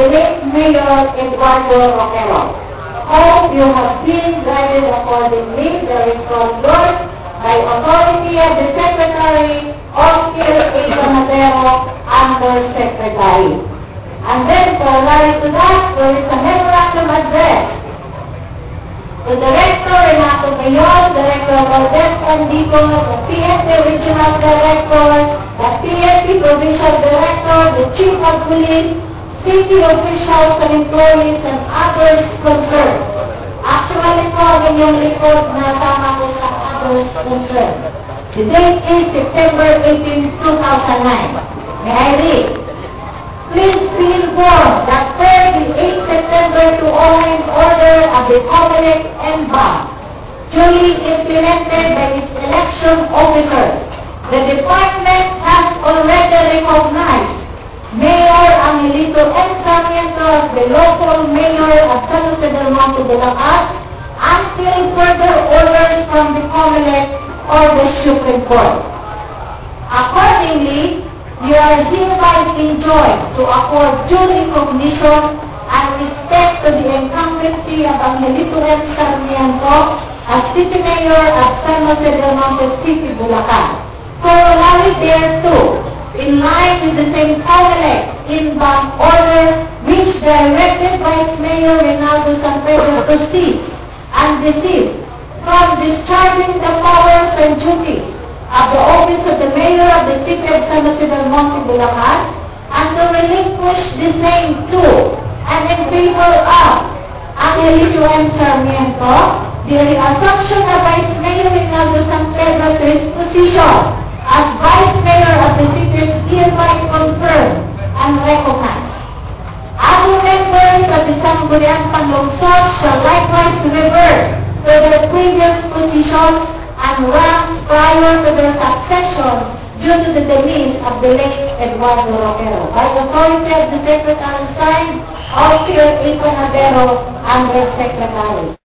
the late Mayor Eduardo Roquero. Hope you have been guided accordingly. The record yours by authority of the Secretary Oscar A. Panadero, Undersecretary. And then, corollary to that, there is a memorandum address to Director Renato Mayon, Director Valdez Andico, the PNP Regional Director, the PNP Provincial Director, the Chief of Police, city officials and employees, and others concerned. Actually po, yung report na tama ko sa others concerned. The date is September 18, 2009. May I read? Please be informed that per the 8 September 2009 order of the Comelec NBAM, duly implemented by its election officers, the department has already recognized Mayor Angelito M. Sarmiento as the local mayor of San Jose del Monte, Bulacan until further orders from the Comelec or the Supreme Court. Accordingly, you are hereby enjoined to accord due recognition and respect to the incumbency of Angelito M. Sarmiento as City Mayor of San Jose del Monte City, Bulacan. Corollary thereto, in line with the same Comelec NBAM order which directed Vice Mayor Reynaldo San Pedro to cease and desist from discharging the powers and duties of the office of the Mayor of the City of San Jose del Monte, Bulacan, and to relinquish the same to and in favor of Angelito M. Sarmiento, the reassumption of Vice Mayor Reynaldo San Pedro to his position as Vice Mayor of the City is hereby confirmed and recognized. Other members of the Sangguniang Panlungsod shall likewise revert to their previous positions and ranks prior to their succession due to the demise of the late Eduardo Roquero. By authority of the Secretary signed, Oscar A. Panadero, Undersecretary.